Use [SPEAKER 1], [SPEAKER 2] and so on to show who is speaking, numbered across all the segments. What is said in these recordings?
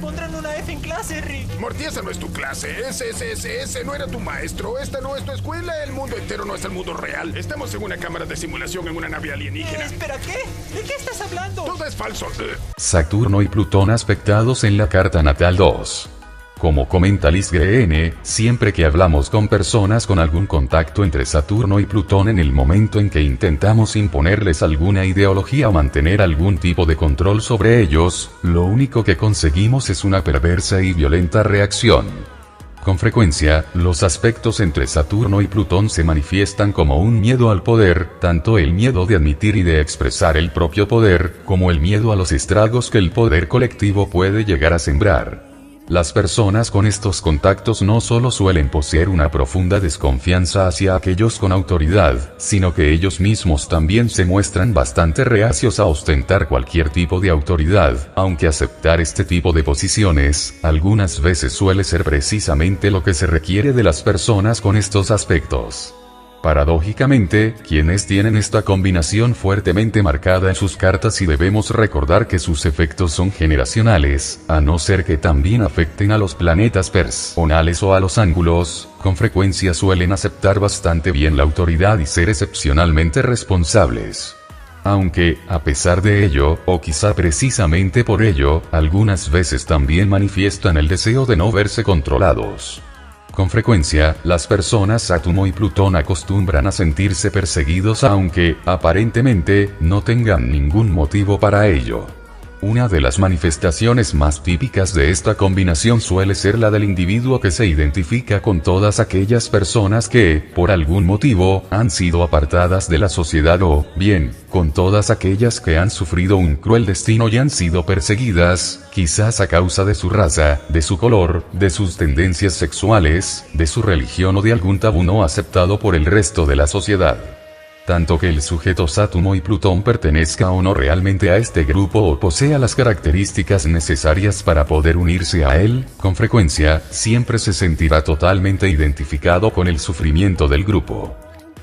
[SPEAKER 1] pondrán una F en clase, Rick.
[SPEAKER 2] Morty, esa no es tu clase. Ese no era tu maestro. Esta no es tu escuela. El mundo entero no es el mundo real. Estamos en una cámara de simulación en una nave alienígena.
[SPEAKER 1] Espera, ¿qué? ¿De qué estás hablando?
[SPEAKER 2] Todo es falso.
[SPEAKER 3] Saturno y Plutón aspectados en la carta natal 2. Como comenta Liz Greene, siempre que hablamos con personas con algún contacto entre Saturno y Plutón en el momento en que intentamos imponerles alguna ideología o mantener algún tipo de control sobre ellos, lo único que conseguimos es una perversa y violenta reacción. Con frecuencia, los aspectos entre Saturno y Plutón se manifiestan como un miedo al poder, tanto el miedo de admitir y de expresar el propio poder, como el miedo a los estragos que el poder colectivo puede llegar a sembrar. Las personas con estos contactos no solo suelen poseer una profunda desconfianza hacia aquellos con autoridad, sino que ellos mismos también se muestran bastante reacios a ostentar cualquier tipo de autoridad, aunque aceptar este tipo de posiciones, algunas veces suele ser precisamente lo que se requiere de las personas con estos aspectos. Paradójicamente, quienes tienen esta combinación fuertemente marcada en sus cartas, y debemos recordar que sus efectos son generacionales, a no ser que también afecten a los planetas personales o a los ángulos, con frecuencia suelen aceptar bastante bien la autoridad y ser excepcionalmente responsables. Aunque, a pesar de ello, o quizá precisamente por ello, algunas veces también manifiestan el deseo de no verse controlados. Con frecuencia, las personas Saturno y Plutón acostumbran a sentirse perseguidos aunque, aparentemente, no tengan ningún motivo para ello. Una de las manifestaciones más típicas de esta combinación suele ser la del individuo que se identifica con todas aquellas personas que, por algún motivo, han sido apartadas de la sociedad o, bien, con todas aquellas que han sufrido un cruel destino y han sido perseguidas, quizás a causa de su raza, de su color, de sus tendencias sexuales, de su religión o de algún tabú no aceptado por el resto de la sociedad. Tanto que el sujeto Saturno y Plutón pertenezca o no realmente a este grupo o posea las características necesarias para poder unirse a él, con frecuencia, siempre se sentirá totalmente identificado con el sufrimiento del grupo.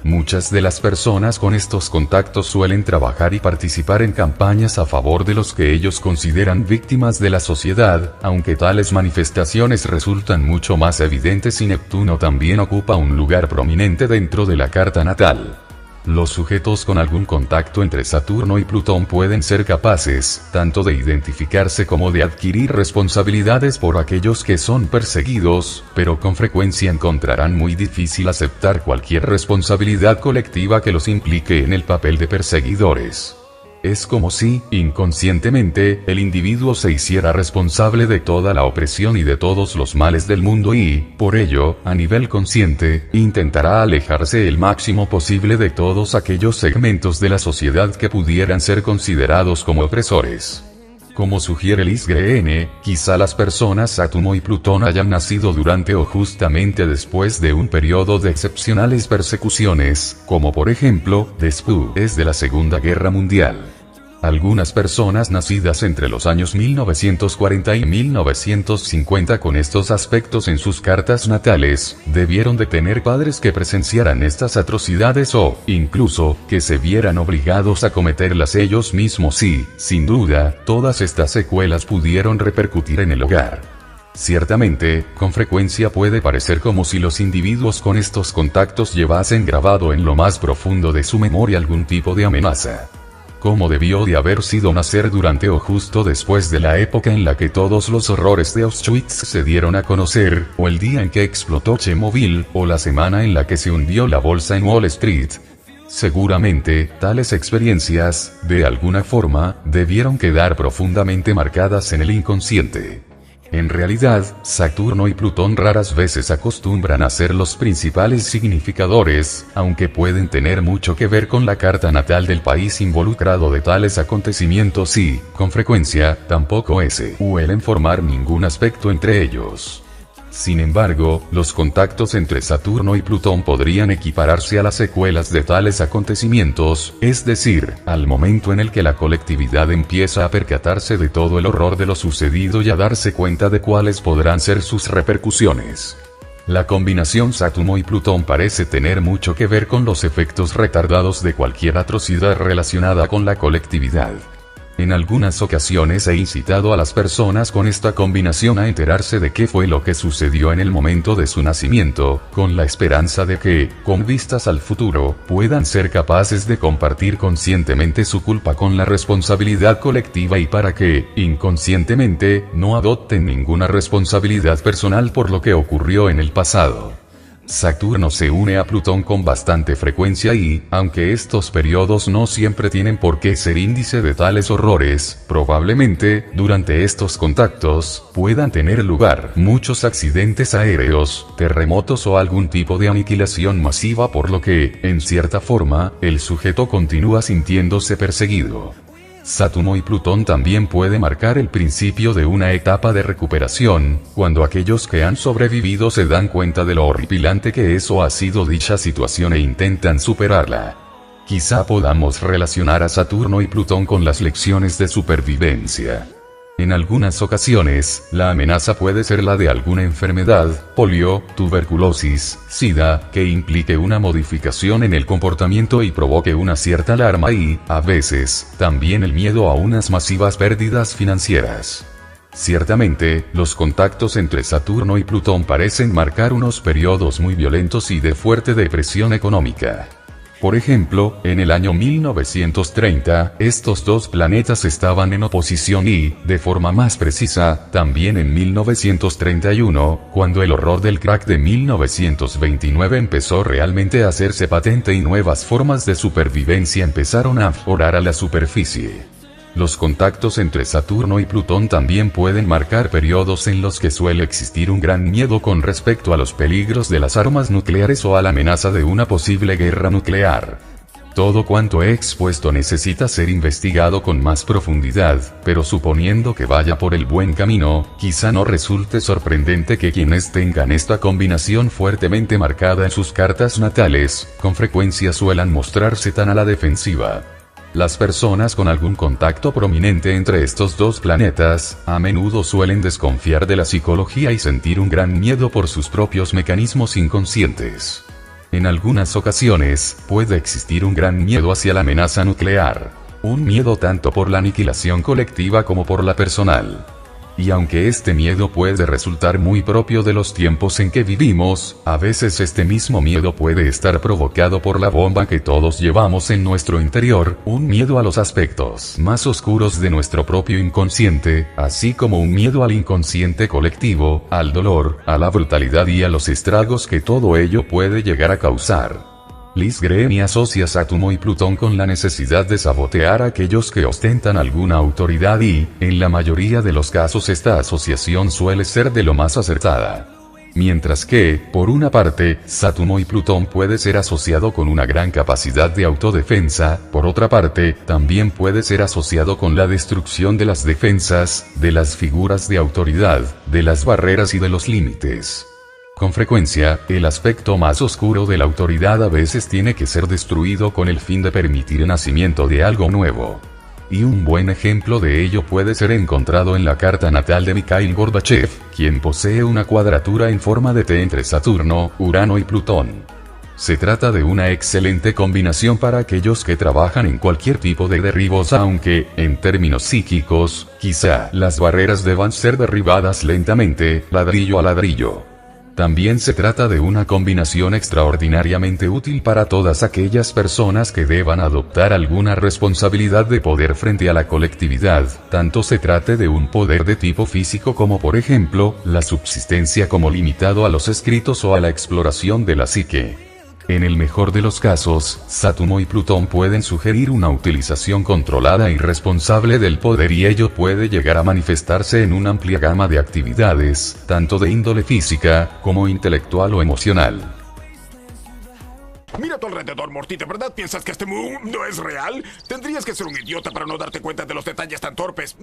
[SPEAKER 3] Muchas de las personas con estos contactos suelen trabajar y participar en campañas a favor de los que ellos consideran víctimas de la sociedad, aunque tales manifestaciones resultan mucho más evidentes y Neptuno también ocupa un lugar prominente dentro de la carta natal. Los sujetos con algún contacto entre Saturno y Plutón pueden ser capaces, tanto de identificarse como de adquirir responsabilidades por aquellos que son perseguidos, pero con frecuencia encontrarán muy difícil aceptar cualquier responsabilidad colectiva que los implique en el papel de perseguidores. Es como si, inconscientemente, el individuo se hiciera responsable de toda la opresión y de todos los males del mundo y, por ello, a nivel consciente, intentará alejarse el máximo posible de todos aquellos segmentos de la sociedad que pudieran ser considerados como opresores. Como sugiere Liz Greene, quizá las personas Saturno y Plutón hayan nacido durante o justamente después de un periodo de excepcionales persecuciones, como por ejemplo, después de la Segunda Guerra Mundial. Algunas personas nacidas entre los años 1940 y 1950 con estos aspectos en sus cartas natales, debieron de tener padres que presenciaran estas atrocidades o, incluso, que se vieran obligados a cometerlas ellos mismos y, sin duda, todas estas secuelas pudieron repercutir en el hogar. Ciertamente, con frecuencia puede parecer como si los individuos con estos contactos llevasen grabado en lo más profundo de su memoria algún tipo de amenaza. ¿Cómo debió de haber sido nacer durante o justo después de la época en la que todos los horrores de Auschwitz se dieron a conocer, o el día en que explotó Chernobyl, o la semana en la que se hundió la bolsa en Wall Street? Seguramente, tales experiencias, de alguna forma, debieron quedar profundamente marcadas en el inconsciente. En realidad, Saturno y Plutón raras veces acostumbran a ser los principales significadores, aunque pueden tener mucho que ver con la carta natal del país involucrado de tales acontecimientos y, con frecuencia, tampoco suelen formar ningún aspecto entre ellos. Sin embargo, los contactos entre Saturno y Plutón podrían equipararse a las secuelas de tales acontecimientos, es decir, al momento en el que la colectividad empieza a percatarse de todo el horror de lo sucedido y a darse cuenta de cuáles podrán ser sus repercusiones. La combinación Saturno y Plutón parece tener mucho que ver con los efectos retardados de cualquier atrocidad relacionada con la colectividad. En algunas ocasiones he incitado a las personas con esta combinación a enterarse de qué fue lo que sucedió en el momento de su nacimiento, con la esperanza de que, con vistas al futuro, puedan ser capaces de compartir conscientemente su culpa con la responsabilidad colectiva y para que, inconscientemente, no adopten ninguna responsabilidad personal por lo que ocurrió en el pasado. Saturno se une a Plutón con bastante frecuencia y, aunque estos periodos no siempre tienen por qué ser índice de tales horrores, probablemente, durante estos contactos, puedan tener lugar muchos accidentes aéreos, terremotos o algún tipo de aniquilación masiva por lo que, en cierta forma, el sujeto continúa sintiéndose perseguido. Saturno y Plutón también puede marcar el principio de una etapa de recuperación, cuando aquellos que han sobrevivido se dan cuenta de lo horripilante que es o ha sido dicha situación e intentan superarla. Quizá podamos relacionar a Saturno y Plutón con las lecciones de supervivencia. En algunas ocasiones, la amenaza puede ser la de alguna enfermedad, polio, tuberculosis, sida, que implique una modificación en el comportamiento y provoque una cierta alarma y, a veces, también el miedo a unas masivas pérdidas financieras. Ciertamente, los contactos entre Saturno y Plutón parecen marcar unos periodos muy violentos y de fuerte depresión económica. Por ejemplo, en el año 1930, estos dos planetas estaban en oposición y, de forma más precisa, también en 1931, cuando el horror del crack de 1929 empezó realmente a hacerse patente y nuevas formas de supervivencia empezaron a aflorar a la superficie. Los contactos entre Saturno y Plutón también pueden marcar periodos en los que suele existir un gran miedo con respecto a los peligros de las armas nucleares o a la amenaza de una posible guerra nuclear. Todo cuanto he expuesto necesita ser investigado con más profundidad, pero suponiendo que vaya por el buen camino, quizá no resulte sorprendente que quienes tengan esta combinación fuertemente marcada en sus cartas natales, con frecuencia suelan mostrarse tan a la defensiva. Las personas con algún contacto prominente entre estos dos planetas, a menudo suelen desconfiar de la psicología y sentir un gran miedo por sus propios mecanismos inconscientes. En algunas ocasiones, puede existir un gran miedo hacia la amenaza nuclear. Un miedo tanto por la aniquilación colectiva como por la personal. Y aunque este miedo puede resultar muy propio de los tiempos en que vivimos, a veces este mismo miedo puede estar provocado por la bomba que todos llevamos en nuestro interior, un miedo a los aspectos más oscuros de nuestro propio inconsciente, así como un miedo al inconsciente colectivo, al dolor, a la brutalidad y a los estragos que todo ello puede llegar a causar. Liz Greene asocia Saturno y Plutón con la necesidad de sabotear a aquellos que ostentan alguna autoridad y, en la mayoría de los casos esta asociación suele ser de lo más acertada. Mientras que, por una parte, Saturno y Plutón puede ser asociado con una gran capacidad de autodefensa, por otra parte, también puede ser asociado con la destrucción de las defensas, de las figuras de autoridad, de las barreras y de los límites. Con frecuencia, el aspecto más oscuro de la autoridad a veces tiene que ser destruido con el fin de permitir el nacimiento de algo nuevo. Y un buen ejemplo de ello puede ser encontrado en la carta natal de Mikhail Gorbachev, quien posee una cuadratura en forma de T entre Saturno, Urano y Plutón. Se trata de una excelente combinación para aquellos que trabajan en cualquier tipo de derribos, aunque, en términos psíquicos, quizá las barreras deban ser derribadas lentamente, ladrillo a ladrillo. También se trata de una combinación extraordinariamente útil para todas aquellas personas que deban adoptar alguna responsabilidad de poder frente a la colectividad, tanto se trate de un poder de tipo físico como por ejemplo, la subsistencia como limitado a los escritos o a la exploración de la psique. En el mejor de los casos, Saturno y Plutón pueden sugerir una utilización controlada y responsable del poder y ello puede llegar a manifestarse en una amplia gama de actividades, tanto de índole física, como intelectual o emocional.
[SPEAKER 2] Mira a tu alrededor, Morty, ¿de verdad piensas que este mundo es real? Tendrías que ser un idiota para no darte cuenta de los detalles tan torpes.